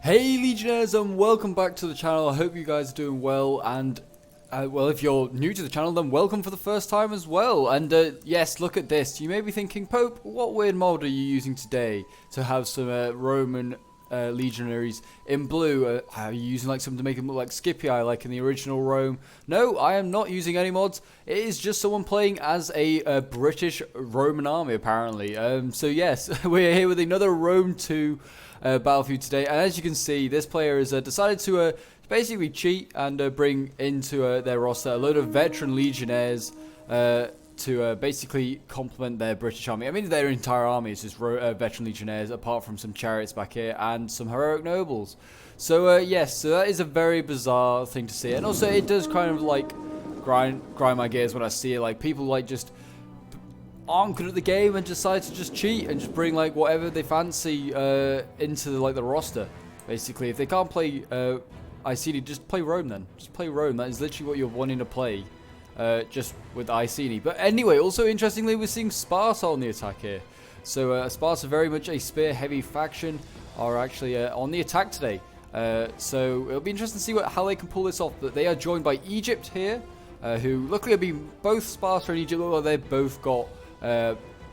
Hey Legionnaires, and welcome back to the channel. I hope you guys are doing well, and well, if you're new to the channel, then welcome for the first time as well. And yes, look at this. You may be thinking, Pope, what weird mod are you using today to have some Roman legionaries in blue? Are you using like something to make them look like Scipii, like in the original Rome? No, I am not using any mods. It is just someone playing as a British Roman army, apparently. So yes, we're here with another Rome 2 Battlefield today, and as you can see, this player has decided to basically cheat and bring into their roster a load of veteran legionnaires to basically complement their British army. I mean, their entire army is just veteran legionnaires, apart from some chariots back here and some heroic nobles. So yes, so that is a very bizarre thing to see, and also it does kind of like grind my gears when I see it. Like, people like just aren't good at the game and decide to just cheat and just bring like whatever they fancy into like the roster. Basically, if they can't play Iceni, just play Rome then. Just play Rome. That is literally what you're wanting to play, just with Iceni. But anyway, also interestingly, we're seeing Sparta on the attack here. So Sparta, very much a spear-heavy faction, are actually on the attack today. So it'll be interesting to see how they can pull this off. But they are joined by Egypt here, who luckily will be both Sparta and Egypt. Look like they've both got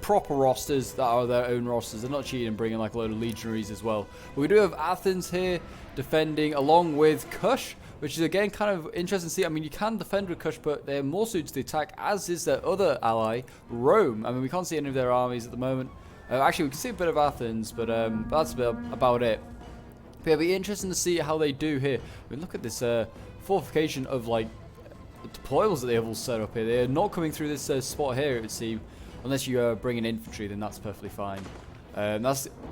proper rosters that are their own rosters. They're not cheating and bringing like a load of legionaries as well. But we do have Athens here defending along with Kush, which is again kind of interesting to see. I mean, you can defend with Kush, but they're more suited to the attack, as is their other ally, Rome. I mean, we can't see any of their armies at the moment. Actually, we can see a bit of Athens, but that's about it. But yeah, it'll be interesting to see how they do here. I mean, look at this fortification of like deployables that they have all set up here. They're not coming through this spot here, it would seem. Unless you bring in infantry, then that's perfectly fine.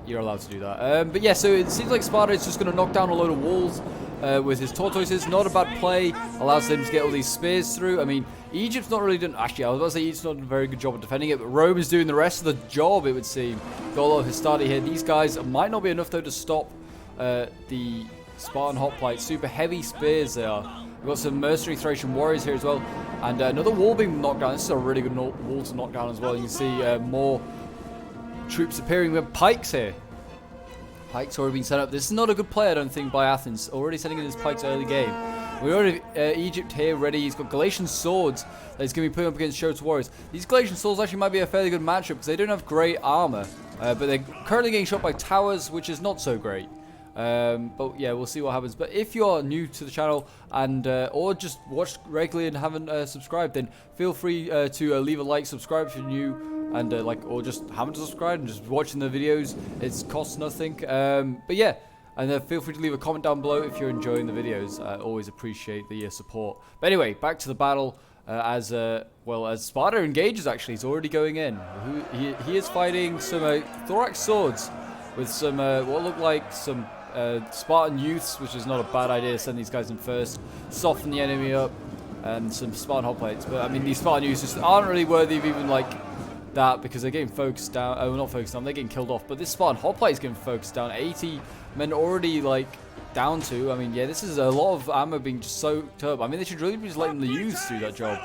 You're allowed to do that. But yeah, so it seems like Sparta is just going to knock down a load of walls with his tortoises. Not a bad play. Allows them to get all these spears through. I mean, Egypt's not really done. Actually, I was about to say Egypt's not done a very good job of defending it, but Rome is doing the rest of the job, it would seem. Got a lot of Hastati here. These guys might not be enough though to stop the Spartan hoplites. Super heavy spears they are. We've got some mercenary Thracian warriors here as well. And another wall being knocked down. This is a really good wall to knock down as well. You can see more troops appearing with pikes here. Pikes already been set up. This is not a good play, I don't think, by Athens. Already sending in his pikes early game. We already have Egypt here ready. He's got Galatian swords that he's going to be putting up against Chariots warriors. These Galatian swords actually might be a fairly good matchup because they don't have great armor. But they're currently getting shot by towers, which is not so great. But yeah, we'll see what happens. But if you're new to the channel and or just watch regularly and haven't subscribed, then feel free to leave a like, subscribe if you're new, and or just haven't subscribed and just watching the videos. It costs nothing. But yeah, and feel free to leave a comment down below if you're enjoying the videos. I always appreciate the support. But anyway, back to the battle. As Sparta engages, actually, he's already going in. He is fighting some thorax swords with some what look like some Spartan youths, which is not a bad idea to send these guys in first, soften the enemy up, and some Spartan hoplites. But I mean, these Spartan youths just aren't really worthy of even like that because they're getting focused down. Oh, not focused down, they're getting killed off. But this Spartan hoplite is getting focused down. 80 men already like down to. I mean, yeah, this is a lot of ammo being just soaked up. I mean, they should really be just letting the youths do that job.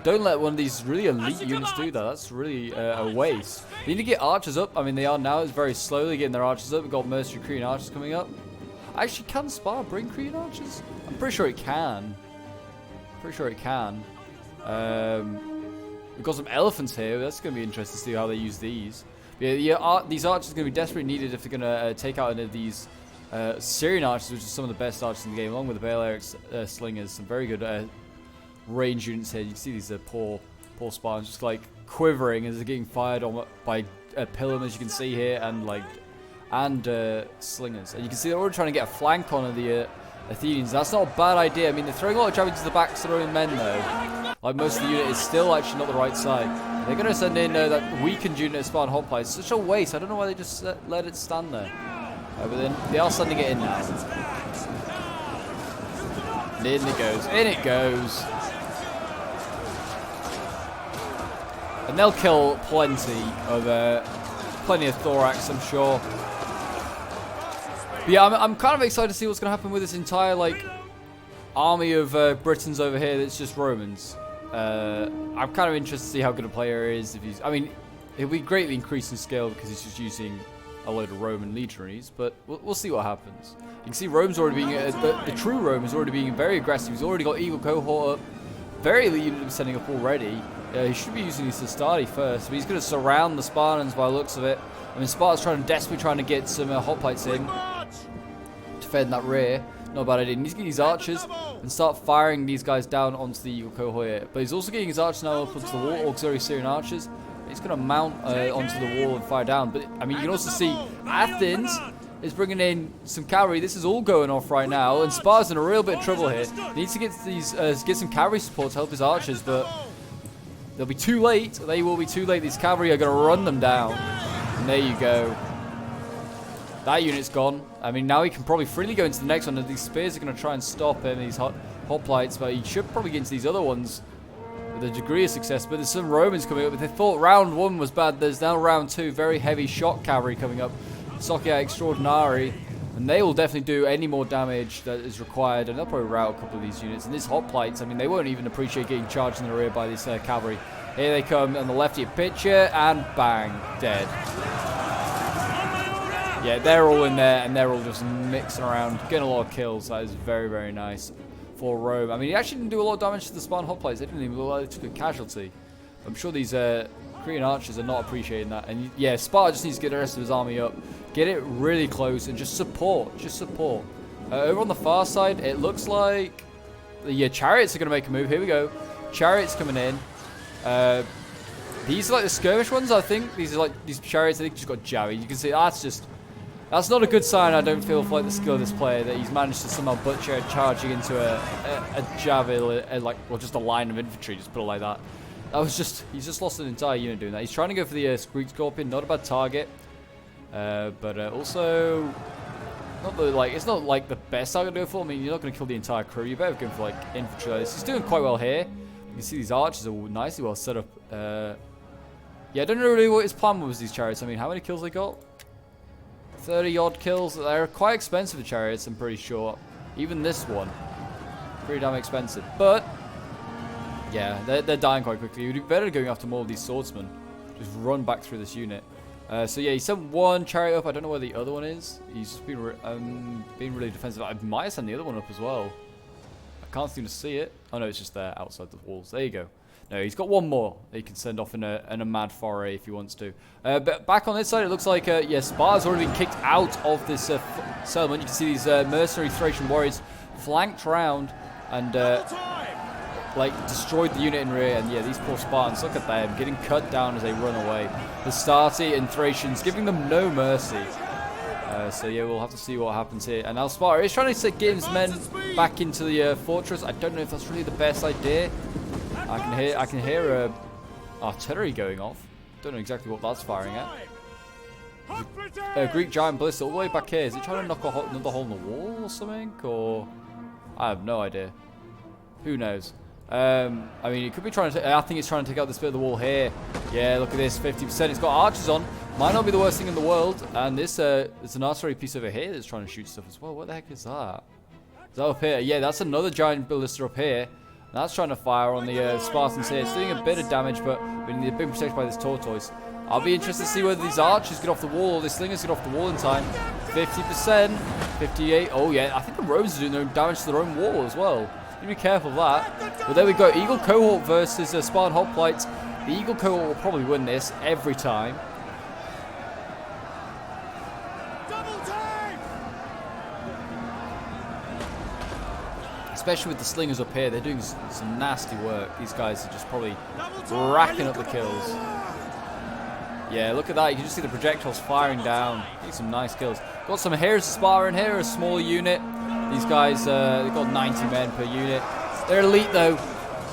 Don't let one of these really elite units do that. That's really a waste. They need to get archers up. I mean, they are now. It's very slowly getting their archers up. We've got mercenary Cretan archers coming up. Actually, can Sparta bring Cretan archers? I'm pretty sure it can. Pretty sure it can. We've got some elephants here. That's going to be interesting to see how they use these. But yeah, these archers are going to be desperately needed if they're going to take out any of these Syrian archers, which are some of the best archers in the game, along with the Balearic slingers. Some very good range units here. You can see these poor Spartans just like quivering as they're getting fired on by Pilum, as you can see here, and slingers. And you can see they're already trying to get a flank on the Athenians. That's not a bad idea. I mean, they're throwing a lot of javelins to the back, throwing men though. Like most of the unit is still actually not the right side. They're going to send in that weakened unit of Spartan hoplites. Such a waste. I don't know why they just let it stand there. But then they are sending it in now. And in it goes. In it goes. And they'll kill plenty of thorax, I'm sure. But yeah, I'm kind of excited to see what's going to happen with this entire like army of Britons over here. That's just Romans. I'm kind of interested to see how good a player he is. If he's, I mean, he'll be greatly increased in scale because he's just using a load of Roman legionaries, but we'll see what happens. can see Rome's already being, the true Rome is already being very aggressive. He's already got Eagle Cohort up. Very elite unit setting up already. He should be using his Sestari first, but he's going to surround the Spartans by the looks of it. I mean, Sparta's desperately trying to get some hoplites in to defend that rear. Not a bad idea. He needs to get these archers and start firing these guys down onto the Eagle Cohort. But he's also getting his archers now up onto the wall, auxiliary Syrian archers. He's going to mount onto the wall and fire down. But, I mean, you can also see Athens is bringing in some cavalry. This is all going off right now, and Sparta's in a real bit of trouble here. He needs to get these, get some cavalry support to help his archers, but they'll be too late. They will be too late. These cavalry are going to run them down. And there you go. That unit's gone. I mean, now he can probably freely go into the next one, and these spears are going to try and stop him, these hoplites, but he should probably get into these other ones with a degree of success. But there's some Romans coming up. If they thought round 1 was bad, there's now round 2. Very heavy shock cavalry coming up. Socia Extraordinari, and they will definitely do any more damage that is required, and they'll probably rout a couple of these units. And these hoplites, I mean, they won't even appreciate getting charged in the rear by this cavalry. Here they come on the left, you picture, and bang, dead. Yeah, they're all in there, and they're all just mixing around, getting a lot of kills. That is very, very nice for Rome. I mean, he actually didn't do a lot of damage to the Spartan hoplites. They didn't even look like they took a casualty. I'm sure these Cretan archers are not appreciating that. And yeah, Sparta just needs to get the rest of his army up, get it really close, and just support. Over on the far side, it looks like the Chariots are going to make a move. Here we go. Chariots coming in. These are like the skirmish ones, I think. These are like these Chariots. I think just got Javi. You can see that's not a good sign. I don't feel for like the skill of this player that he's managed to somehow butcher charging into a Javi, well, just a line of infantry. Just put it like that. He's just lost an entire unit doing that. He's trying to go for the Greek Scorpion, not a bad target. But also, it's not like the best target to go for. I mean, you're not going to kill the entire crew. You're better going for like infantry like this. He's doing quite well here. You can see these archers are nicely well set up. Yeah, I don't know really what his plan was with these chariots. I mean, how many kills they got? 30 odd kills. They're quite expensive, the chariots, I'm pretty sure. Even this one. Pretty damn expensive. But yeah, they're dying quite quickly. You'd be better going after more of these swordsmen. Just run back through this unit. So yeah, he sent one chariot up. I don't know where the other one is. He's just been being really defensive. I might have sent the other one up as well. I can't seem to see it. Oh no, it's just there outside the walls. There you go. No, he's got one more that he can send off in a mad foray if he wants to. But back on this side, it looks like yeah, Sparta's already been kicked out of this settlement. You can see these mercenary Thracian warriors flanked around and like destroyed the unit in rear. And yeah, these poor Spartans, look at them getting cut down as they run away. The Stati and Thracians giving them no mercy. So yeah, we'll have to see what happens here. And now Sparta is trying to get his men back into the fortress. I don't know if that's really the best idea. I can hear artillery going off. Don't know exactly what that's firing at. A Greek giant ballista all the way back here. Is it trying to knock another hole in the wall or something? Or I have no idea. Who knows? I mean, it could be trying to. I think it's trying to take out this bit of the wall here. Yeah, look at this, 50%. It's got archers on. Might not be the worst thing in the world. And this, there's an artillery piece over here that's trying to shoot stuff as well. What the heck is that? Is that up here? Yeah, that's another giant ballista up here. That's trying to fire on the Spartans here. It's doing a bit of damage, but we need a bit protected by this tortoise. I'll be interested to see whether these archers get off the wall or these slingers get off the wall in time. 50%, 58. Oh yeah, I think the Romans are doing their own damage to their own wall as well. You need to be careful of that. But there we go. Eagle Cohort versus Spartan Hoplites. The Eagle Cohort will probably win this every time. Especially with the slingers up here, they're doing some nasty work. These guys are just probably racking up the kills. Yeah, look at that. You can just see the projectiles firing down. Getting some nice kills. Got some Heroes of Sparta in here, a small unit. These guys, they've got 90 men per unit. They're elite though.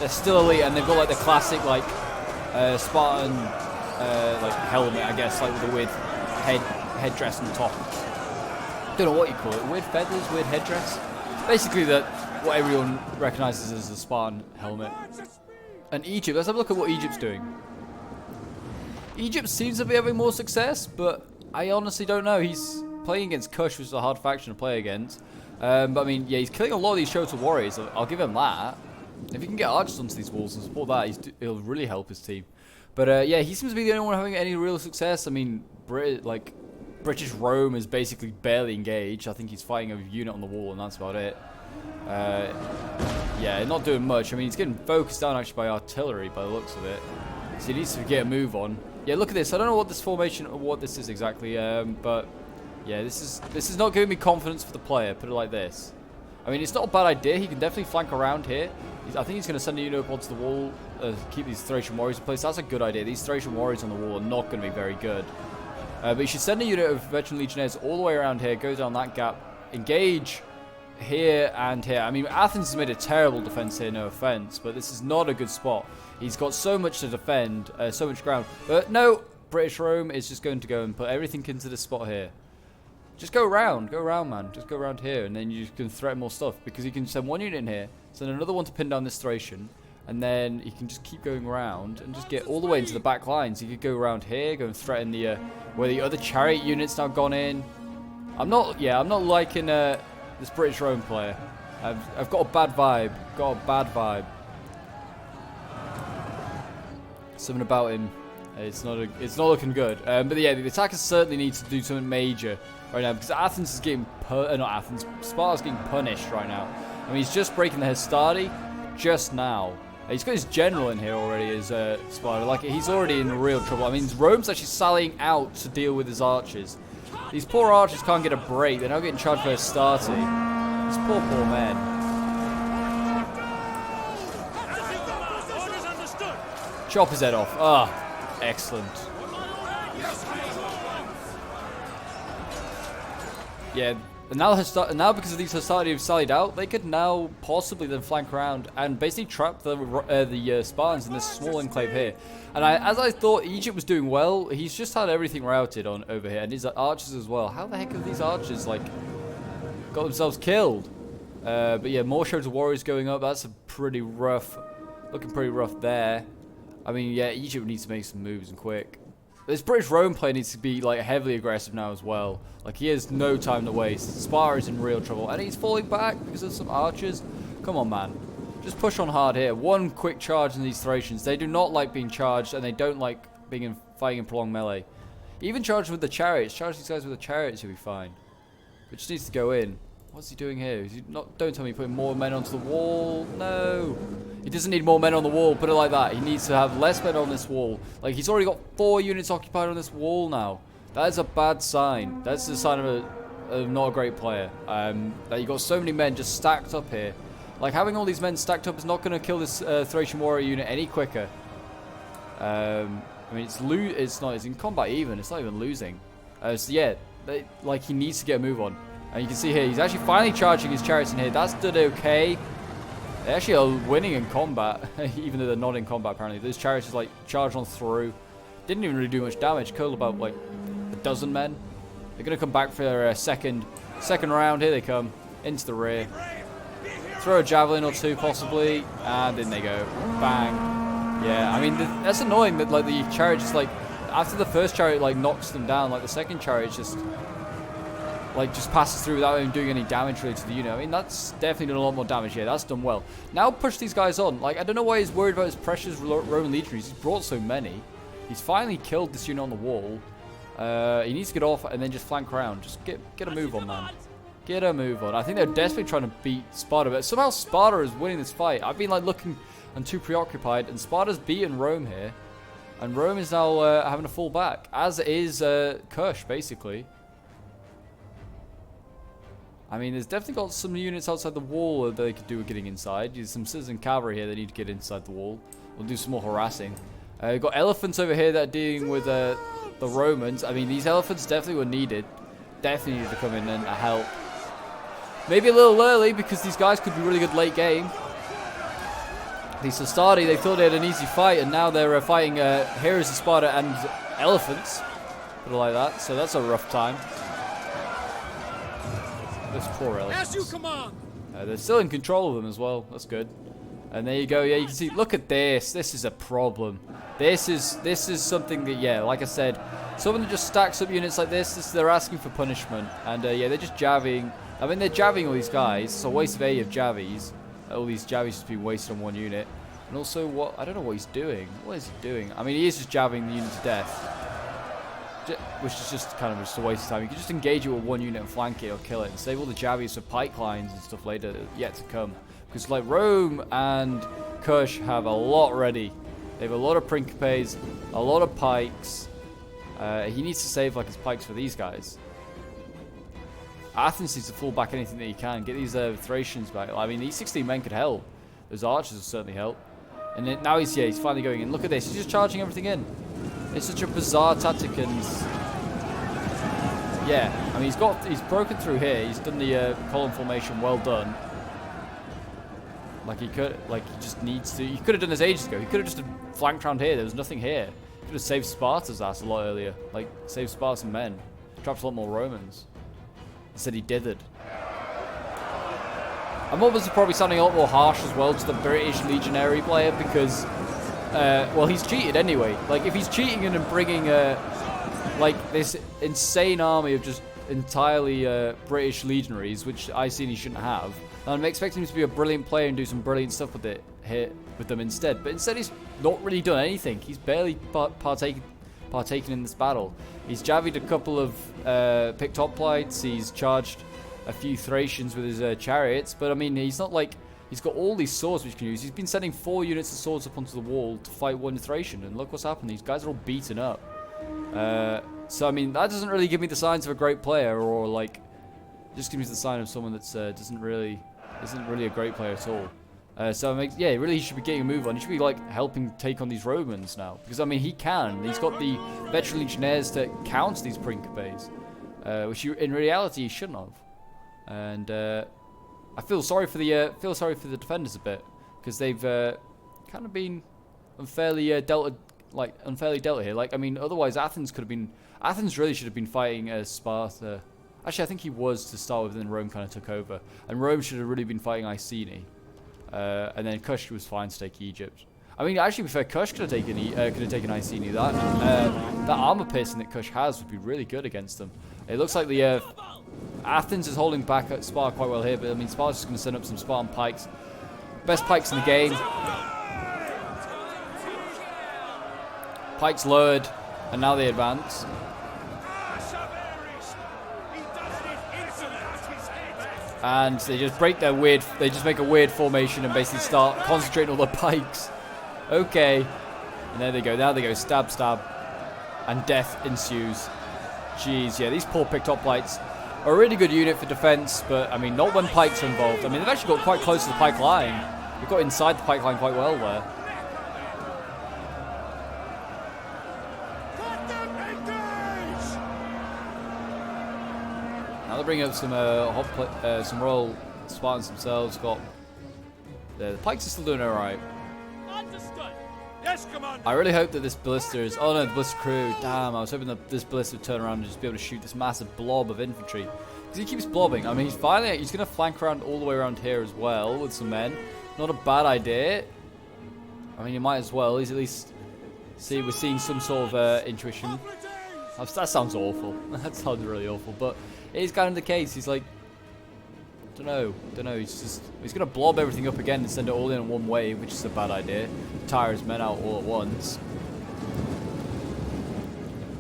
They're still elite, and they've got like the classic like Spartan like helmet, I guess, like with the weird headdress on the top. Don't know what you call it. Weird feathers, weird headdress. Basically what everyone recognizes as the Spartan helmet. And Egypt, let's have a look at what Egypt's doing. Egypt seems to be having more success, but I honestly don't know. He's playing against Kush, which is a hard faction to play against. But I mean, yeah, he's killing a lot of these Chariots warriors. I'll give him that. If he can get archers onto these walls and support that, it'll really help his team. But yeah, he seems to be the only one having any real success. I mean, British Rome is basically barely engaged. I think he's fighting a unit on the wall, and that's about it. Yeah, not doing much. I mean, he's getting focused down actually by artillery by the looks of it. So he needs to get a move on. Yeah, look at this. I don't know what this formation or what this is exactly, but yeah, this is not giving me confidence for the player. Put it like this. I mean, it's not a bad idea. He can definitely flank around here. I think he's going to send a unit up onto the wall, keep these Thracian warriors in place. That's a good idea. These Thracian warriors on the wall are not going to be very good. But you should send a unit of veteran legionnaires all the way around here, go down that gap, engage here and here. I mean, Athens has made a terrible defense here, no offense, but this is not a good spot. He's got so much to defend, so much ground. But no, British Rome is just going to go and put everything into this spot here. Just go around, man. Just go around here, and then you can threaten more stuff, because you can send one unit in here, send another one to pin down this Thracian, and then you can just keep going around and just get all the way into the back lines. You could go around here, go and threaten the where the other chariot units now gone in. I'm not liking this British Rome player. I've got a bad vibe. Something about him. It's not looking good. But yeah, the attackers certainly need to do something major right now, because Athens is getting Sparta's getting punished right now. I mean, he's just breaking the Hastati just now. He's got his general in here already, as Sparta. Like, he's already in real trouble. I mean, Rome's actually sallying out to deal with his archers. These poor archers can't get a break. They're now getting charged by Hastati. These poor men. Chop his head off. Ah, excellent. Yeah, and now because of these Hastati have sallied out, they could now possibly then flank around and basically trap the Spartans in this small enclave here. And as I thought Egypt was doing well, he's just had everything routed on over here, and his archers as well. How the heck have these archers like got themselves killed? But yeah, more shows of warriors going up. That's a looking pretty rough there. I mean, yeah, Egypt needs to make some moves and quick. This British Rome player needs to be like heavily aggressive now as well. Like, he has no time to waste. Sparta is in real trouble, and he's falling back because of some archers. Come on, man. Just push on hard here. One quick charge in these Thracians. They do not like being charged, and they don't like being fighting in prolonged melee. Even charge with the chariots. Charge these guys with the chariots, you'll be fine. But just needs to go in. What's he doing here? Don't tell me he's putting more men onto the wall. No. He doesn't need more men on the wall. Put it like that. He needs to have less men on this wall. Like, he's already got 4 units occupied on this wall now. That is a bad sign. That's a sign of not a great player. That you got so many men just stacked up here. Like, having all these men stacked up is not going to kill this Thracian warrior unit any quicker. I mean, it's in combat even. It's not even losing. So yeah, he needs to get a move on. And you can see here, he's actually finally charging his chariots in here. That's done okay. They actually are winning in combat, even though they're not in combat apparently. Those chariots just like charged on through. Didn't even really do much damage. Killed about like a dozen men. They're gonna come back for their second round. Here they come into the rear. Throw a javelin or two possibly, and in they go. Bang. Yeah, I mean that's annoying that like the chariot just like after the first chariot like knocks them down, like the second chariot just passes through without even doing any damage really to the unit. I mean, that's definitely done a lot more damage here. That's done well. Now push these guys on. Like, I don't know why he's worried about his precious Roman legionaries. He's brought so many. He's finally killed this unit on the wall. He needs to get off and then just flank around. Just get a move on, man. Get a move on. I think they're desperately trying to beat Sparta, but somehow Sparta is winning this fight. I've been like looking and too preoccupied, and Sparta's beaten Rome here. And Rome is now having to fall back, as is Kush, basically. I mean, there's definitely got some units outside the wall that they could do with getting inside. There's some citizen cavalry here that need to get inside the wall. We'll do some more harassing. We've got elephants over here that are dealing with the Romans. I mean, these elephants definitely were needed. Definitely needed to come in and help. Maybe a little early, because these guys could be really good late game. These Hastati, they thought they had an easy fight, and now they're fighting heroes of Sparta and elephants. Put it like that. So that's a rough time. Those poor elephants. As you command. They're still in control of them as well. That's good. And there you go. Yeah, you can see. Look at this. This is a problem. This is something that, yeah, like I said, someone that just stacks up units like this, they're asking for punishment. And yeah, they're just jabbing. I mean, they're jabbing all these guys. It's a waste of A of javies. All these javies just being wasted on one unit. And also, I don't know what he's doing. What is he doing? I mean, he is just jabbing the unit to death. which is just kind of just a waste of time. You can just engage it with one unit and flank it or kill it, and save all the Javies for pike lines and stuff later yet to come. Because like Rome and Kush have a lot ready. They have a lot of Principes, a lot of pikes. He needs to save like his pikes for these guys. Athens needs to fall back anything that he can. Get these Thracians back. I mean, these 16 men could help. Those archers will certainly help. And then, now he's finally going in. Look at this. He's just charging everything in. It's such a bizarre tactic, and yeah, I mean he's broken through here. He's done the column formation, well done. Like he just needs to. He could have done this ages ago. He could have just flanked around here. There was nothing here. He could have saved Sparta's ass a lot earlier. Like saved Spartan men, trapped a lot more Romans. Instead he dithered. I'm obviously probably sounding a lot more harsh as well to the British legionary player because. Well, he's cheated anyway. Like, if he's cheating and bringing, like, this insane army of just entirely British legionaries, which Iceni shouldn't have, I'm expecting him to be a brilliant player and do some brilliant stuff with it here with them instead. But instead, he's not really done anything. He's barely partaken in this battle. He's javied a couple of picked hoplites. He's charged a few Thracians with his chariots. But I mean, he's not like. He's got all these swords which he can use. He's been sending 4 units of swords up onto the wall to fight one Thracian, and look what's happened. These guys are all beaten up. So I mean, that doesn't really give me the signs of a great player, or like, just gives me the sign of someone that's isn't really a great player at all. So yeah, really, he should be getting a move on. He should be like helping take on these Romans now, because I mean, he can. He's got the veteran legionnaires to counter these Principes, which in reality he shouldn't have. And I feel sorry for the defenders a bit, because they've kind of been unfairly dealt here. Like, I mean, otherwise Athens really should have been fighting Sparta. Actually, I think he was to start with, and then Rome kind of took over, and Rome should have really been fighting Iceni, and then Kush was fine to take Egypt. I mean, actually, to be fair, Kush could have taken Iceni. That armor piercing that Kush has would be really good against them. It looks like the Athens is holding back at Sparta quite well here, but I mean, Sparta's just going to send up some Spartan pikes. Best pikes in the game. Pikes lowered, and now they advance. And they just break their they just make a weird formation and basically start concentrating all their pikes. Okay. And there they go, now they go, stab, stab. And death ensues. Jeez, yeah, these poor picked hoplites are a really good unit for defense, but I mean, not when pikes are involved. I mean, they've actually got quite close to the pike line. They've got inside the pike line quite well there. Now they're bringing up some Royal Spartans themselves. Got the pikes are still doing alright. Yes, Commander. I really hope that this ballista is... Oh no, the ballista crew. Damn, I was hoping that this ballista would turn around and just be able to shoot this massive blob of infantry. Because he keeps blobbing. I mean, he's going to flank around all the way around here as well with some men. Not a bad idea. I mean, you might as well. He's at least... See, we're seeing some sort of intuition. That sounds awful. That sounds really awful. But it is kind of the case. He's like... Don't know. He's gonna blob everything up again and send it all in one wave, which is a bad idea. Tire his men out all at once.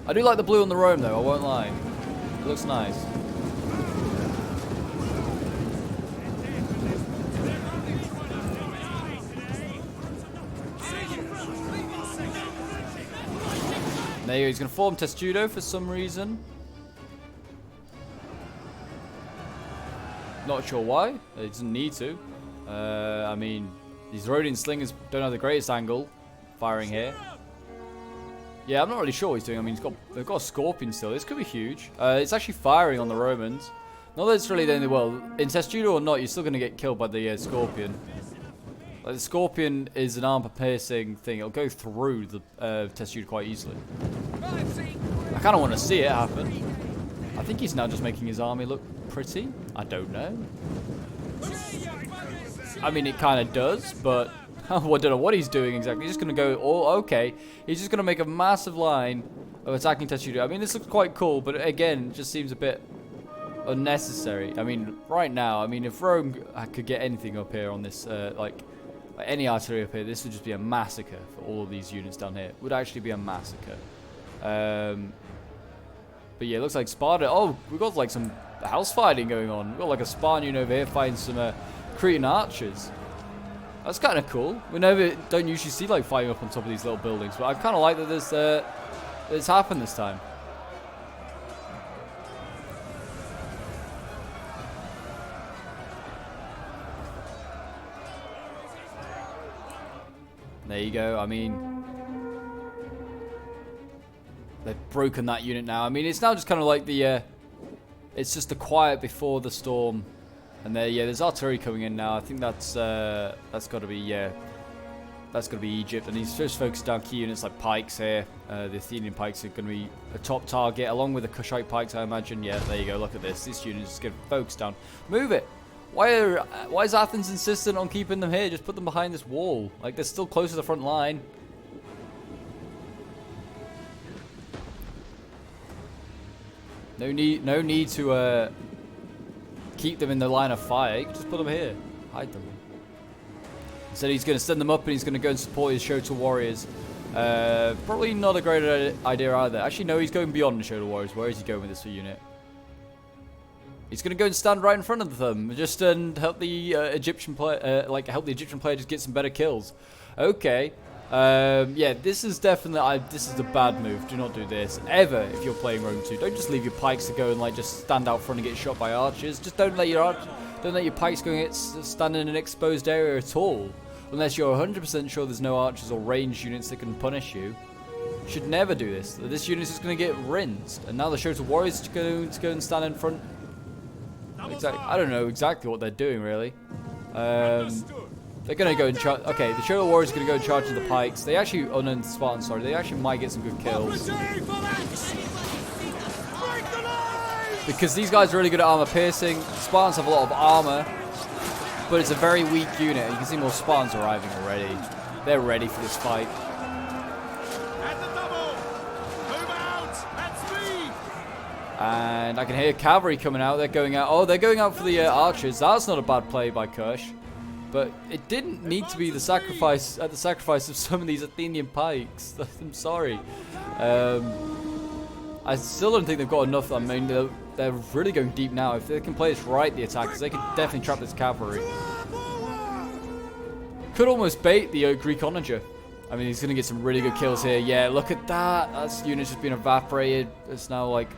I do like the blue on the Rome though, I won't lie. It looks nice. There you go, he's gonna form Testudo for some reason. Not sure why. It doesn't need to. I mean, these Rhodian slingers don't have the greatest angle firing here. Yeah, I'm not really sure what he's doing. I mean, they've got a Scorpion still. This could be huge. It's actually firing on the Romans. Not that it's really the end of the world. In Testudo or not, you're still going to get killed by the Scorpion. Like, the Scorpion is an armor-piercing thing. It'll go through the Testudo quite easily. I kind of want to see it happen. I think he's now just making his army look pretty. I don't know. I mean, it kind of does, but I don't know what he's doing exactly. He's just going to go, oh, okay. He's just going to make a massive line of attacking Testudo. I mean, this looks quite cool, but again, it just seems a bit unnecessary. I mean, right now, I mean, if Rome could get anything up here on this, like any artillery up here, this would just be a massacre for all of these units down here. It would actually be a massacre. But yeah, it looks like Sparta. Oh, we've got like some house fighting going on. We've got like a Spartan unit over here fighting some Cretan archers. That's kind of cool. We don't usually see like fighting up on top of these little buildings, but I kind of like that this happened this time. There you go. I mean, they've broken that unit now. I mean, it's now just kind of like the it's just the quiet before the storm. And there's artillery coming in now. I think that's got to be that's got to be Egypt. And he's just focused down key units like pikes here. The Athenian pikes are going to be a top target, along with the Kushite pikes, I imagine. Yeah, there you go. Look at this. This unit is just getting focused down. Move it. Why is Athens insistent on keeping them here? Just put them behind this wall. Like, they're still close to the front line. No need to keep them in the line of fire. You can just put them here. Hide them. Instead, he's going to send them up and he's going to go and support his Shoto warriors. Probably not a great idea either. Actually, no, he's going beyond the Shoto warriors. Where is he going with this unit? He's going to go and stand right in front of them, just and help the Egyptian player, help the Egyptian player just get some better kills. Okay, yeah, this is definitely this is a bad move. Do not do this ever if you're playing Rome 2. Don't just leave your pikes to go and like just stand out front and get shot by archers. Just don't let your pikes go and stand in an exposed area at all, unless you're 100% sure there's no archers or ranged units that can punish you. Should never do this. This unit is going to get rinsed, and now the Shoto warriors are going to go and stand in front. I don't know exactly what they're doing, really. They're going to go and charge. Okay, the Shoto warriors are going to go and charge the pikes. They actually, oh no, the Spartans, sorry. They actually might get some good kills. Because these guys are really good at armor piercing. The Spartans have a lot of armor, but it's a very weak unit. You can see more Spartans arriving already. They're ready for this fight. And I can hear cavalry coming out. They're going out. Oh, they're going out for the archers. That's not a bad play by Kirsch. But it didn't need to be the sacrifice at the sacrifice of some of these Athenian pikes. I'm sorry. I still don't think they've got enough. I mean, they're really going deep now. If they can play this right, the attackers, they can definitely trap this cavalry. Could almost bait the Greek onager. I mean, he's going to get some really good kills here. Yeah, look at that. That's unit's just been evaporated. It's now like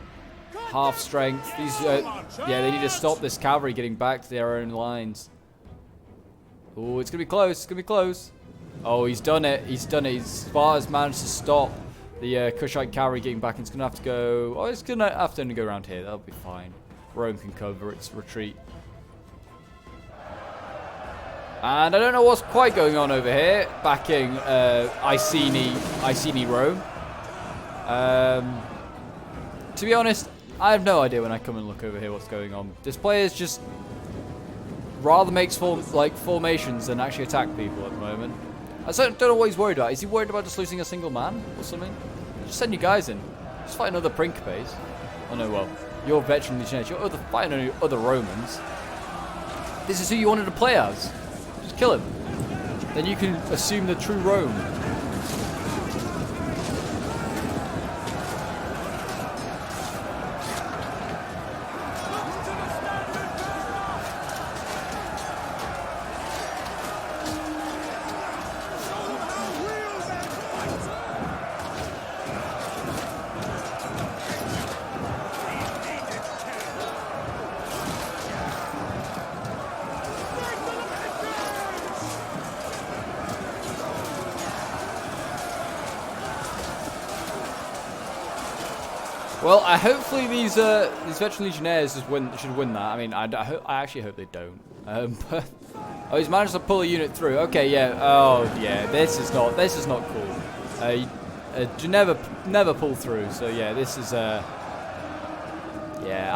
half strength. These, yeah, they need to stop this cavalry getting back to their own lines. Oh, it's gonna be close. It's gonna be close. Oh, he's done it. He's done it. Sparta's managed to stop the Kushite cavalry getting back. It's gonna have to go. Oh, it's gonna have to only go around here. That'll be fine. Rome can cover its retreat. And I don't know what's quite going on over here, backing Iceni Rome. To be honest, I have no idea when I come and look over here what's going on. This player's just rather makes formations than actually attack people at the moment. I don't know what he's worried about. Is he worried about just losing a single man or something? Just send you guys in. Just fight another Principes. Oh no, well, you're veteran legionaries. You're fighting other Romans. This is who you wanted to play as. Just kill him. Then you can assume the true Rome. Well, hopefully these veteran legionnaires should win that. I mean, I actually hope they don't. But oh, he's managed to pull a unit through. Okay, yeah. Oh, yeah. This is not cool. You never pull through. So yeah, this is yeah.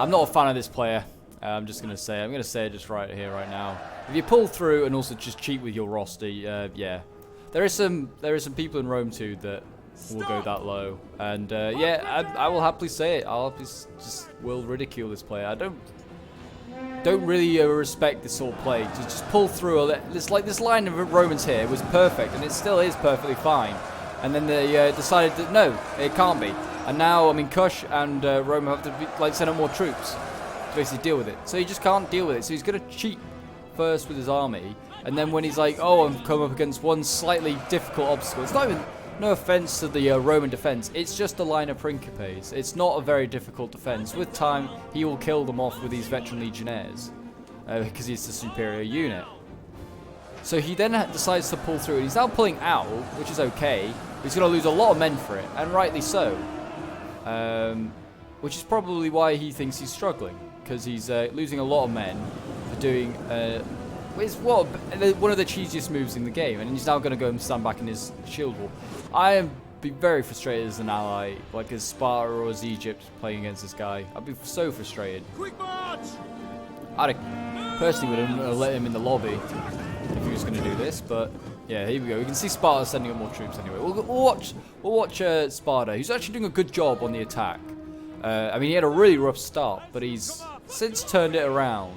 I'm not a fan of this player. I'm just gonna say. I'm gonna say it just right here, right now. If you pull through and also just cheat with your roster, yeah. There is some people in Rome too that will go that low, and yeah, I will happily say it. I'll will ridicule this player. I don't really respect this sort of play. To just pull through, this line of Romans here was perfect, and it still is perfectly fine. And then they decided that no, it can't be. And now, I mean, Kush and Rome have to like send out more troops to basically deal with it. So he just can't deal with it. So he's going to cheat first with his army. And then when he's like, oh, I'm coming up against one slightly difficult obstacle. It's not even, no offense to the Roman defense. It's just a line of Principes. It's not a very difficult defense. With time, he will kill them off with these veteran Legionaries. Because he's the superior unit. So he then decides to pull through. He's now pulling out, which is okay. He's going to lose a lot of men for it, and rightly so. Which is probably why he thinks he's struggling. Because he's losing a lot of men for doing it's one of the cheesiest moves in the game. And he's now going to go and stand back in his shield wall. I am be very frustrated as an ally, like as Sparta or as Egypt playing against this guy. I'd be so frustrated. Quick march! I personally wouldn't have let him in the lobby if he was going to do this, but yeah, here we go. We can see Sparta sending up more troops anyway. We'll watch Sparta. He's actually doing a good job on the attack. I mean, he had a really rough start, but he's since turned it around.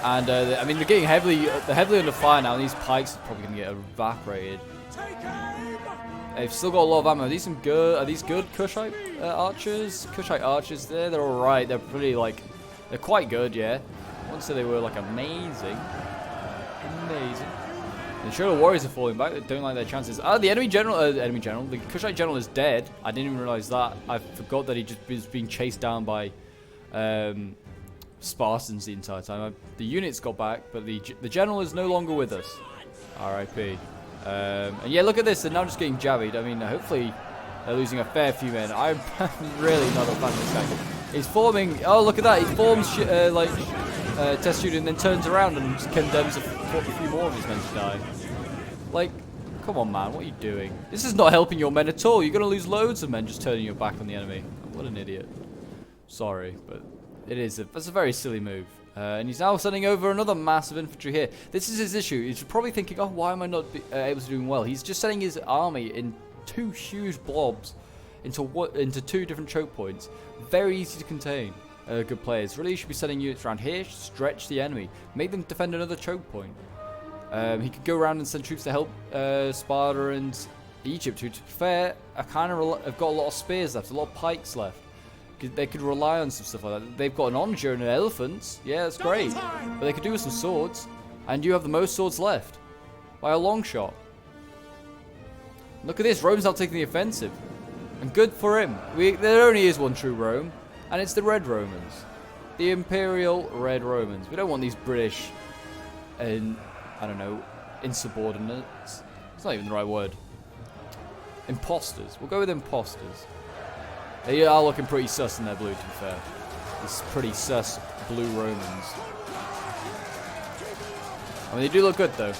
And I mean, they're getting heavily under fire now. And these pikes are probably going to get evaporated. They've still got a lot of ammo. Are these good Kushite archers? Kushite archers, they're alright. They're pretty, like, they're quite good, yeah. I wouldn't say they were, like, amazing. The Chariots warriors are falling back. They don't like their chances. The enemy general, the Kushite general is dead. I didn't even realize that. I forgot that he just was being chased down by Spartans the entire time. The units got back, but the general is no longer with us. R.I.P. And yeah, look at this. They're now just getting jabbied. I mean, hopefully they're losing a fair few men. I'm really not a fan of this guy. He's forming. Oh, look at that. He forms test shooting and then turns around and condemns a few more of his men to die. Like, come on, man. What are you doing? This is not helping your men at all. You're going to lose loads of men just turning your back on the enemy. What an idiot. Sorry, but that's a very silly move. And he's now sending over another massive infantry here. This is his issue. He's probably thinking, oh, why am I not able to do well? He's just sending his army in two huge blobs into two different choke points. Very easy to contain. Good players. Really should be sending units around here, stretch the enemy, make them defend another choke point. He could go around and send troops to help Sparta and Egypt, who, to be fair, have got a lot of spears left, a lot of pikes left. They could rely on some stuff like that. They've got an onager and an elephant. Yeah, that's great. But they could do with some swords. And you have the most swords left. By a long shot. Look at this. Rome's now taking the offensive. And good for him. There only is one true Rome. And it's the Red Romans. The Imperial Red Romans. We don't want these British and, I don't know, insubordinates. It's not even the right word. Imposters. We'll go with imposters. They are looking pretty sus in their blue, to be fair. These pretty sus blue Romans. I mean, they do look good, though.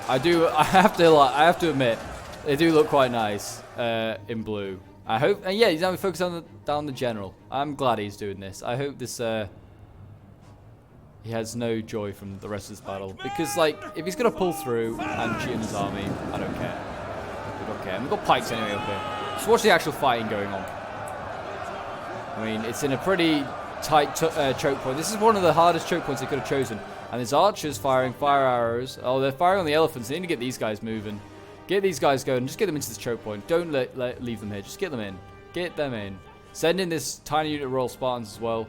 I have to admit, they do look quite nice in blue. I hope, and yeah, he's now focused down the general. I'm glad he's doing this. I hope this, he has no joy from the rest of this battle. Because, like, if he's going to pull through and cheat in his army, I don't care. We don't care. And we've got pikes anyway up here. Just watch the actual fighting going on. I mean, it's in a pretty tight choke point. This is one of the hardest choke points they could have chosen. And there's archers firing fire arrows. Oh, they're firing on the elephants. They need to get these guys moving. Get these guys going. Just get them into this choke point. Don't leave them here. Just get them in. Get them in. Send in this tiny unit of Royal Spartans as well.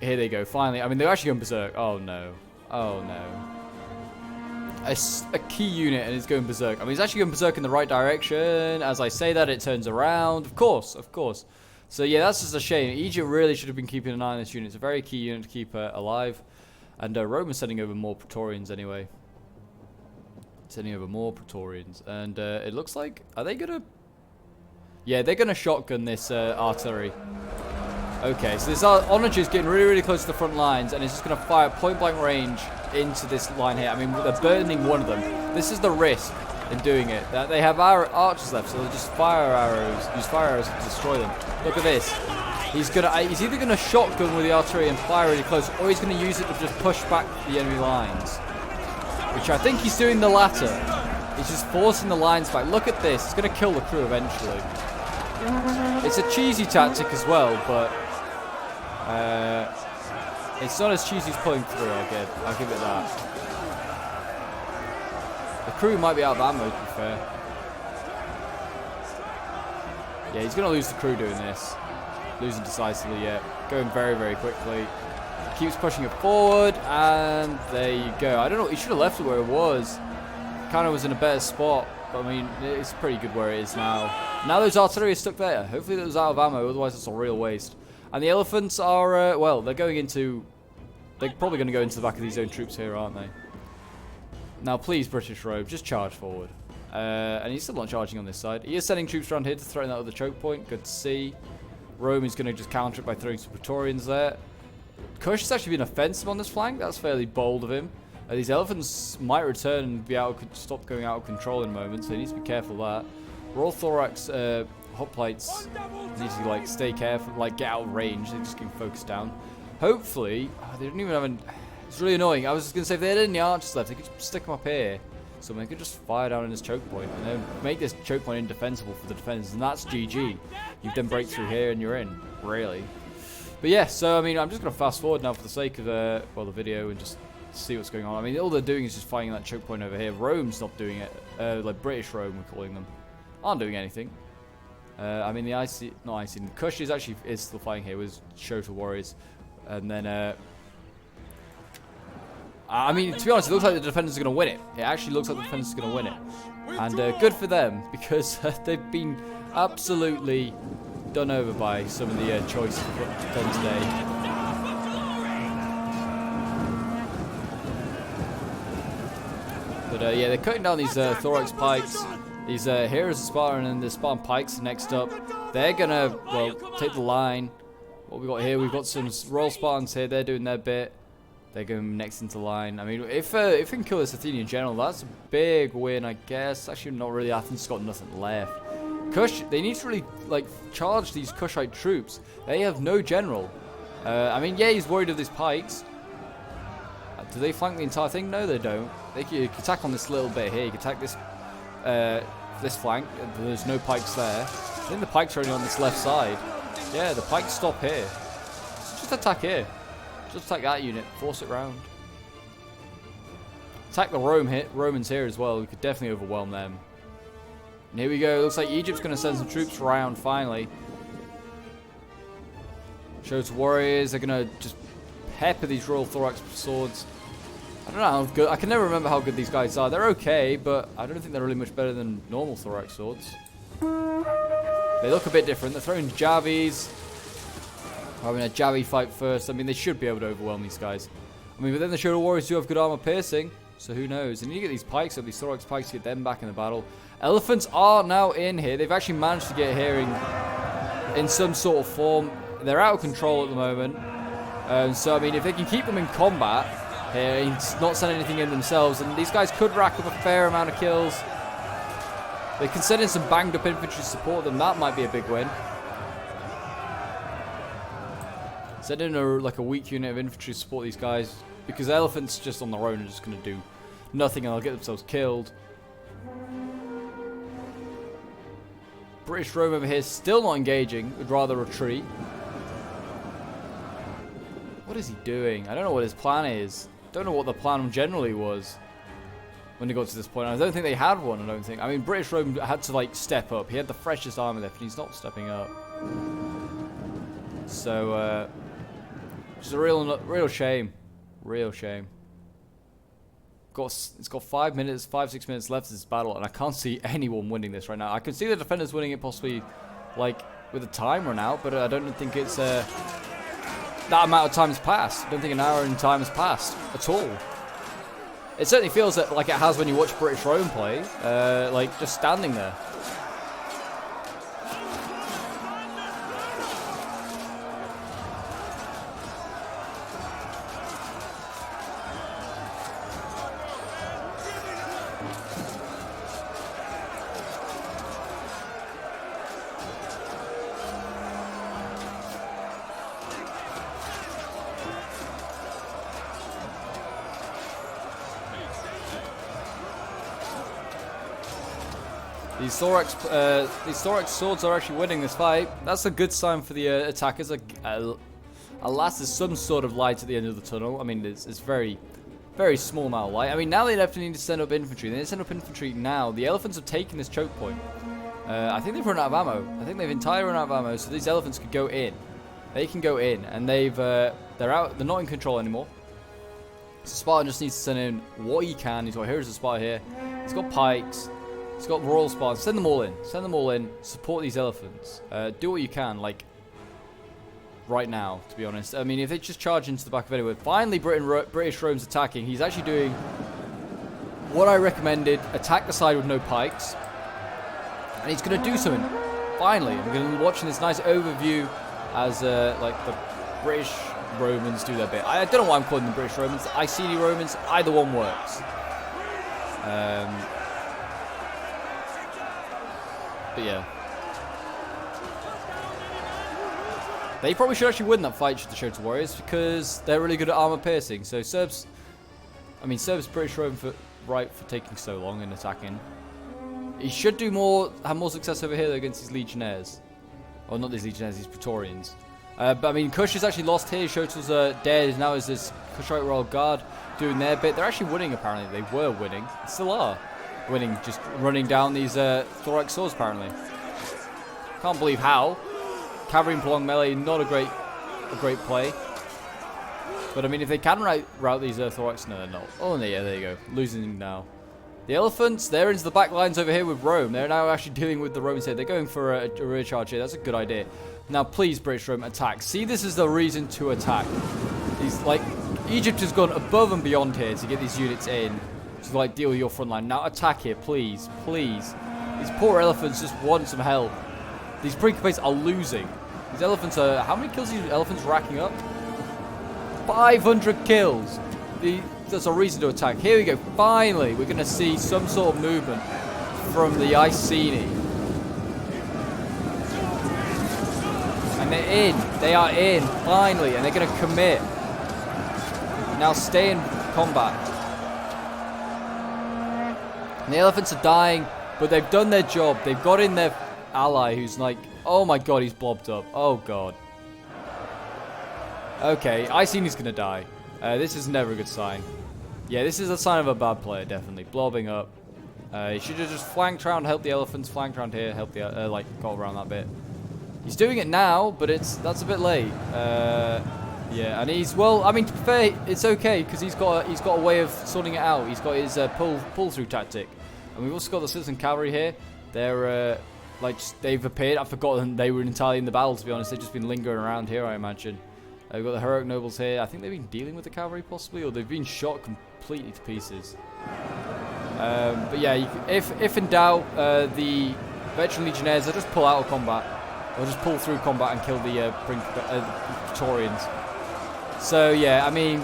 Here they go. Finally. I mean, they're actually going berserk. Oh, no. Oh, no. A key unit and it's going berserk. I mean, it's actually going berserk in the right direction. As I say that, it turns around. Of course, of course. So yeah, that's just a shame. Egypt really should have been keeping an eye on this unit. It's a very key unit to keep alive. And Rome is sending over more Praetorians anyway. Sending over more Praetorians. And it looks like, are they going to... Yeah, they're going to shotgun this artillery. Okay, so this onager is getting really, really close to the front lines, and it's just going to fire point blank range into this line here. I mean, they're burning one of them. This is the risk in doing it. That they have archers left, so they'll just use fire arrows to destroy them. Look at this. He's either going to shotgun with the artillery and fire really close, or he's going to use it to just push back the enemy lines. Which I think he's doing the latter. He's just forcing the lines back. Look at this. It's going to kill the crew eventually. It's a cheesy tactic as well, but... it's not as cheesy as pulling through, I'll give it that. The crew might be out of ammo, to be fair. Yeah, he's going to lose the crew doing this. Losing decisively, yeah. Going very, very quickly. Keeps pushing it forward, and there you go. I don't know, he should have left it where it was. Kind of was in a better spot, but I mean, it's pretty good where it is now. Now those artillery are stuck there. Hopefully that was out of ammo, otherwise it's a real waste. And the elephants are, well, they're going into... They're probably going to go into the back of these own troops here, aren't they? Now, please, British Rome, just charge forward. And he's still not charging on this side. He is sending troops around here to threaten that other choke point. Good to see. Rome is going to just counter it by throwing some Praetorians there. Kush has actually been offensive on this flank. That's fairly bold of him. These elephants might return and be stop going out of control in a moment, so he needs to be careful of that. Royal Thorax hoplites need to like stay careful, like get out of range. They're just getting focused down. Hopefully, they don't even have an... It's really annoying. I was just going to say, if they had any archers left, they could just stick them up here. So they could just fire down in this choke point and then make this choke point indefensible for the defenders. And that's GG. You then break through here and you're in, really. But yeah, so I mean, I'm just going to fast forward now for the sake of well, the video and just see what's going on. I mean, all they're doing is just fighting that choke point over here. Rome's not doing it. Like British Rome, we're calling them. Aren't doing anything. I mean, the Iceni, not Iceni, the Kush is actually still fighting here with Chariots warriors. And then... I mean, to be honest, it looks like the defenders are going to win it. It actually looks like the defenders are going to win it. And good for them, because they've been absolutely done over by some of the choices done today. But yeah, they're cutting down these Thorax pikes. These Heroes of Sparta and the Spartan pikes next up. They're going to, well, take the line. What we got here, we've got some Royal Spartans here. They're doing their bit. They're going next into line. I mean, if we can kill this Athenian general, that's a big win, I guess. Actually, not really. Athens got nothing left. Kush, they need to really, like, charge these Kushite troops. They have no general. I mean, yeah, he's worried of these pikes. Do they flank the entire thing? No, they don't. They can attack on this little bit here. You can attack this this flank. There's no pikes there. I think the pikes are only on this left side. Yeah, the pikes stop here. Just attack here. Just attack that unit, force it round. Attack the Romans here as well. We could definitely overwhelm them. And here we go. Looks like Egypt's going to send some troops around finally. Shows warriors. They're going to just pepper these Royal Thorax swords. I don't know how good. I can never remember how good these guys are. They're okay, but I don't think they're really much better than normal Thorax swords. They look a bit different. They're throwing jabbies. Having a jabby fight first. I mean, they should be able to overwhelm these guys. I mean, but then the Chariots warriors do have good armor piercing, so who knows? And you get these pikes up, these Thorax pikes, to get them back in the battle. Elephants are now in here. They've actually managed to get here in some sort of form. They're out of control at the moment. So, I mean, if they can keep them in combat here and not send anything in themselves, and these guys could rack up a fair amount of kills. They can send in some banged up infantry to support them. That might be a big win. Send in like a weak unit of infantry to support these guys, because elephants just on their own are just going to do nothing and they'll get themselves killed. British Rome over here still not engaging, would rather retreat. What is he doing? I don't know what his plan is. Don't know what the plan generally was when they got to this point. I don't think they had one, I don't think. I mean, British Rome had to like step up. He had the freshest army left and he's not stepping up. So, it's a real shame. Real shame. It's got 5 minutes, 5-6 minutes left of this battle, and I can't see anyone winning this right now. I can see the defenders winning it possibly, like, with a time run out, but I don't think it's that amount of time has passed. I don't think an hour in time has passed at all. It certainly feels like it has when you watch British Rome play, like just standing there. These Thorax swords are actually winning this fight. That's a good sign for the attackers. Alas, there's some sort of light at the end of the tunnel. I mean, it's very very small amount of light. I mean, now they definitely need to send up infantry. They need to send up infantry now. The elephants have taken this choke point. I think they've run out of ammo. I think they've entirely run out of ammo, so these elephants could go in. They can go in, and they're out. They're not in control anymore. So Spartan just needs to send in what he can. He's got Heroes of Sparta here. He's got pikes. He's got Royal Spartans. Send them all in. Send them all in. Support these elephants. Do what you can, like right now, to be honest. I mean, if they just charge into the back of anywhere. Finally, British Rome's attacking. He's actually doing what I recommended. Attack the side with no pikes. And he's going to do something. Finally, I'm going to be watching this nice overview as like the British Romans do their bit. I don't know why I'm calling them British Romans. Iceni Romans. Either one works. But yeah. They probably should actually win that fight, should the Chariots Warriors, because they're really good at armor piercing. So Serbs, British Rome for taking so long and attacking. He should have more success over here though, against these Legionnaires. Or not these Legionnaires, these Praetorians. But I mean, Kush has actually lost here. Shotos are dead. Now is this Kushite Royal Guard doing their bit. They're actually winning apparently. They were winning. They still are winning, just running down these thorax swords apparently. Can't believe how. Cavalry and prolonged melee, not a great play. But I mean, if they can route these thorax, no, they're not. Oh, yeah, there you go. Losing now. The elephants, they're into the back lines over here with Rome. They're now actually dealing with the Romans here. They're going for a rear charge here. That's a good idea. Now, please, British Rome, attack. See, this is the reason to attack. Egypt has gone above and beyond here to get these units in to like deal with your front line. Now, attack here, please, please. These poor elephants just want some help. These principes are losing. These elephants are... How many kills are these elephants racking up? 500 kills. That's a reason to attack. Here we go. Finally, we're going to see some sort of movement from the Iceni. And they're in. They are in. Finally. And they're going to commit. Now stay in combat. And the elephants are dying, but they've done their job. They've got in their ally who's like... Oh my god, he's blobbed up. Oh god. Okay, Iceni's going to die. This is never a good sign. Yeah, this is a sign of a bad player, definitely. Blobbing up. He should have just flanked around, helped the elephants, flanked around here, helped the, got around that bit. He's doing it now, but that's a bit late. Yeah, and he's, well, I mean, to be fair, it's okay, because he's got a way of sorting it out. He's got his pull-through tactic. And we've also got the citizen cavalry here. They're, they've appeared. I've forgotten they were entirely in the battle, to be honest. They've just been lingering around here, I imagine. We've got the heroic nobles here. I think they've been dealing with the cavalry, possibly, or they've been shot completely to pieces. But yeah, if in doubt, the veteran legionnaires, they'll just pull out of combat. They'll just pull through combat and kill the Praetorians. So yeah, I mean,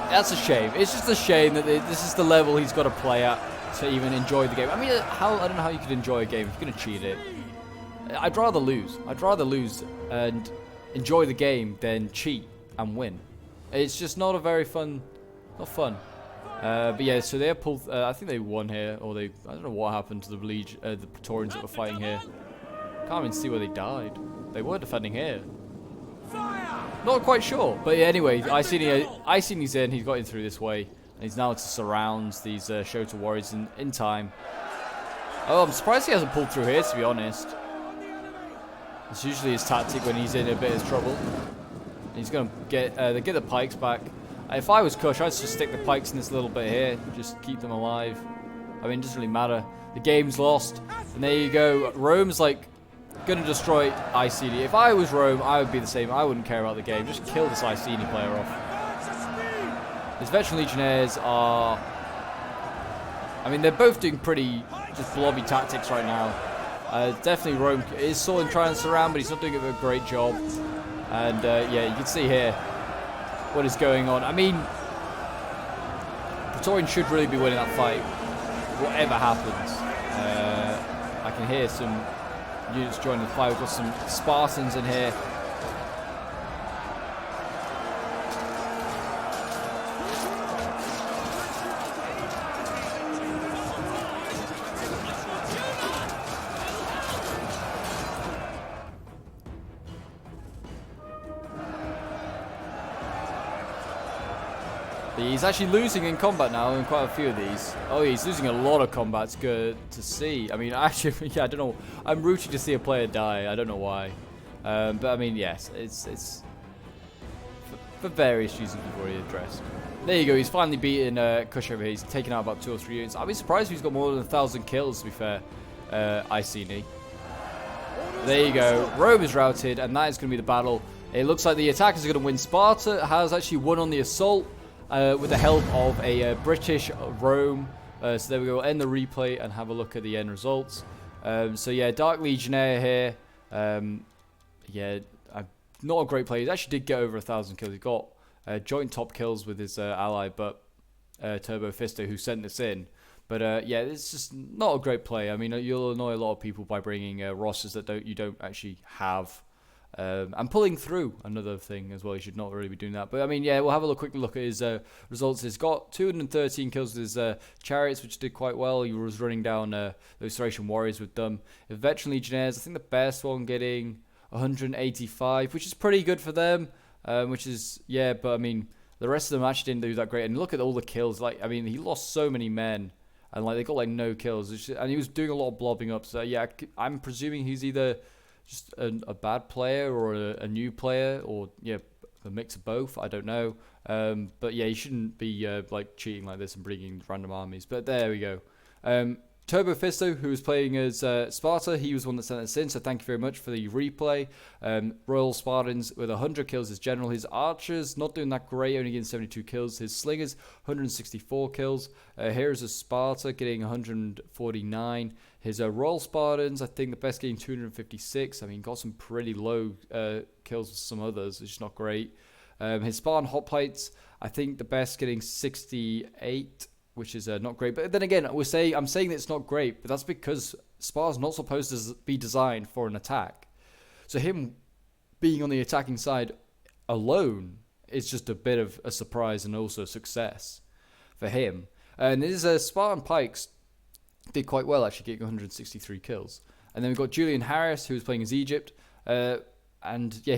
that's a shame. It's just a shame that this is the level he's got to play at to even enjoy the game. I mean, I don't know how you could enjoy a game if you're going to cheat it. I'd rather lose. I'd rather lose and enjoy the game than cheat and win. It's just not a very fun, not fun. But yeah, so they pulled. I think they won here, or I don't know what happened to the Praetorians that were fighting here. Can't even see where they died. They were defending here. Not quite sure, but yeah, anyway, Iceni's in. He's got in through this way, and he's now to surround these Shota warriors in time. Oh, I'm surprised he hasn't pulled through here, to be honest. It's usually his tactic when he's in a bit of trouble. And he's going to get the pikes back. If I was Kush, I'd just stick the pikes in this little bit here. Just keep them alive. I mean, it doesn't really matter. The game's lost. And there you go. Rome's like going to destroy Iceni. If I was Rome, I would be the same. I wouldn't care about the game. Just kill this Iceni player off. His veteran legionnaires are... I mean, they're both doing pretty just blobby tactics right now. Definitely Rome is trying to surround, but he's not doing a great job. And yeah, you can see here what is going on. I mean, Praetorians should really be winning that fight, whatever happens. I can hear some units joining the fight. We've got some Spartans in here. He's actually losing in combat now in quite a few of these. Oh, he's losing a lot of combat. It's good to see. I mean, actually, yeah, I don't know. I'm rooting to see a player die. I don't know why. But I mean, yes, it's for various reasons we've already addressed. There you go. He's finally beaten Kush over here. He's taken out about 2 or 3 units. I'd be surprised if he's got more than 1,000 kills, to be fair. Iceni. There you go. Rome is routed, and that is going to be the battle. It looks like the attackers are going to win. Sparta has actually won on the assault with the help of a British Rome. So there we go. We'll end the replay and have a look at the end results. So yeah, Dark Legionnaire here. Yeah, not a great player. He actually did get over 1,000 kills. He got joint top kills with his ally, but Turbo Fisto, who sent this in. But yeah, it's just not a great play. I mean, you'll annoy a lot of people by bringing rosters that you don't actually have. And pulling through, another thing as well. You should not really be doing that. But I mean, yeah, we'll have a quick look at his results. He's got 213 kills with his Chariots, which did quite well. He was running down those Thracian warriors with them. Veteran Legionnaires, I think the best one getting 185, which is pretty good for them. Which is, yeah, but I mean, the rest of them actually didn't do that great. And look at all the kills. Like, I mean, he lost so many men. And like they got like no kills. And he was doing a lot of blobbing up. So yeah, I'm presuming he's either just a bad player or a new player, or yeah, a mix of both. I don't know. But yeah, you shouldn't be like cheating like this and bringing random armies. But there we go. Turbo Fisto, who was playing as Sparta, he was one that sent us in, so thank you very much for the replay. Royal Spartans with 100 kills as general. His archers, not doing that great, only getting 72 kills. His slingers, 164 kills. Here's a Sparta getting 149. His Royal Spartans, I think the best getting 256. I mean, got some pretty low kills with some others, which is not great. His Spartan Hoplites, I think the best getting 68. Which is not great. But then again, I'm saying that it's not great, but that's because Spar's not supposed to be designed for an attack. So him being on the attacking side alone is just a bit of a surprise and also a success for him. And his Spartan Pikes did quite well, actually, getting 163 kills. And then we've got Julian Harris, who was playing as Egypt. And yeah,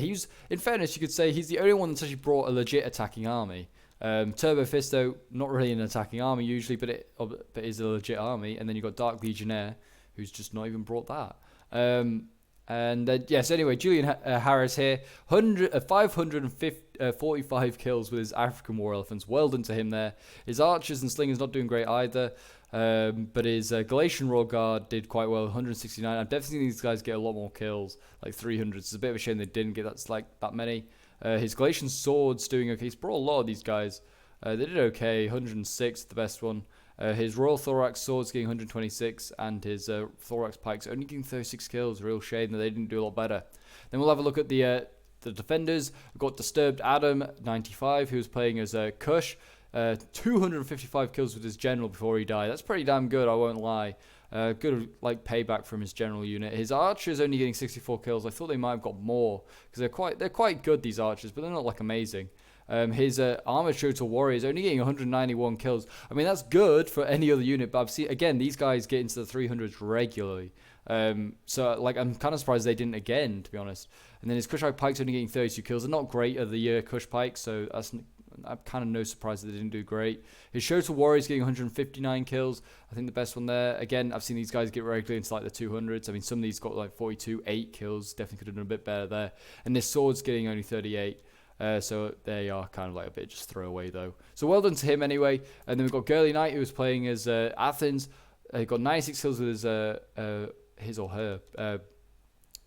in fairness, you could say he's the only one that's actually brought a legit attacking army. Turbo Fisto, not really an attacking army usually, but is a legit army. And then you've got Dark Legionnaire, who's just not even brought that. And yes, anyway, Julian Harris here, 545 kills with his African War Elephants. Well done to him there. His archers and slingers not doing great either. But his Galatian Royal Guard did quite well, 169. I've definitely seen these guys get a lot more kills, like 300. It's a bit of a shame they didn't get that many. His Galatian Swords doing okay. He's brought a lot of these guys. They did okay. 106, the best one. His Royal Thorax Swords getting 126, and his Thorax Pikes only getting 36 kills. Real shame that they didn't do a lot better. Then we'll have a look at the defenders. We've got Disturbed Adam, 95, who was playing as Kush. 255 kills with his general before he died. That's pretty damn good, I won't lie. Good like payback from his general unit. His archers only getting 64 kills. I thought they might have got more because they're quite good, these archers, but they're not like amazing. His armored total warriors only getting 191 kills. I mean, that's good for any other unit, but I've seen again these guys get into the 300s regularly. So like I'm kind of surprised they didn't again, to be honest. And then his Kushite Pikes only getting 32 kills. They're not great at the Kush Pikes, so I'm kind of no surprise that they didn't do great. His Shoto Warriors getting 159 kills. I think the best one there. Again, I've seen these guys get regularly into like the 200s. I mean, some of these got like 42, 8 kills. Definitely could have done a bit better there. And his Swords getting only 38. So they are kind of like a bit just throwaway though. So well done to him anyway. And then we've got Girly Knight, who was playing as Athens. He got 96 kills with his or her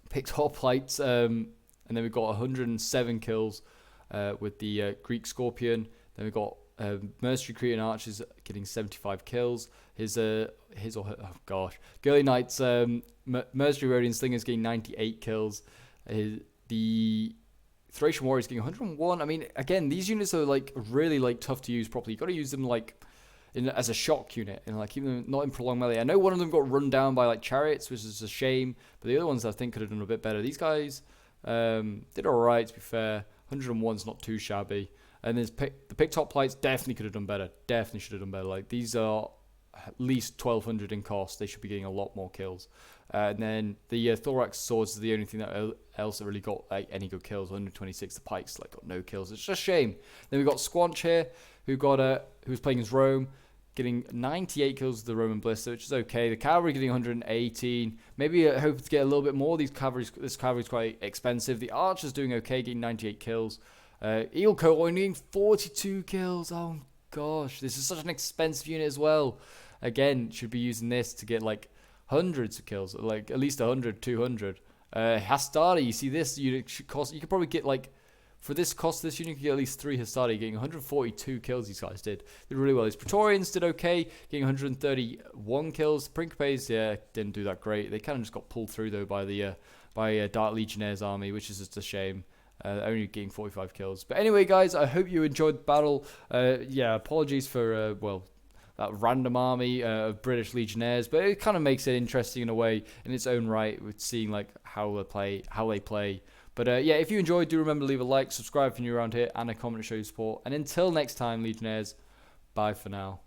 picked hoplites. And then we've got 107 kills with the Greek Scorpion. Then we've got Mercenary Cretan Archers getting 75 kills. His or her, oh gosh, Girly Knight's Mercenary Rhodian Slingers getting 98 kills. The Thracian Warriors getting 101. I mean, again, these units are like really like tough to use properly. You got to use them like as a shock unit and like keep them not in prolonged melee. I know one of them got run down by like Chariots, which is a shame, but the other ones I think could have done a bit better. These guys did alright, to be fair. 101's not too shabby. And the picked hoplites definitely could have done better. Definitely should have done better. Like these are at least 1200 in cost. They should be getting a lot more kills. And then the thorax swords is the only thing that else that really got like any good kills. 126. The pikes like got no kills. It's just a shame. Then we've got Squanch here, who's playing as Rome, getting 98 kills with the Roman Blister, which is okay. The cavalry getting 118. Maybe hoping to get a little bit more. This cavalry's quite expensive. The archers doing okay, getting 98 kills. Eelco only getting 42 kills. Oh gosh, this is such an expensive unit as well. Again, should be using this to get like hundreds of kills, like at least 100, 200. Hastari, you see this unit should cost, you could probably get like, for this cost, this unit could get at least 3 Hastari, getting 142 kills. These guys did really well. These Praetorians did okay, getting 131 kills. Principes, yeah, didn't do that great. They kind of just got pulled through though by the Dark Legionnaires army, which is just a shame. Only getting 45 kills. But anyway, guys, I hope you enjoyed the battle. Yeah, apologies for, that random army of British Legionnaires, but it kind of makes it interesting in a way in its own right with seeing like how they play. But yeah, if you enjoyed, do remember to leave a like, subscribe if you're new around here, and a comment to show your support. And until next time, Legionnaires, bye for now.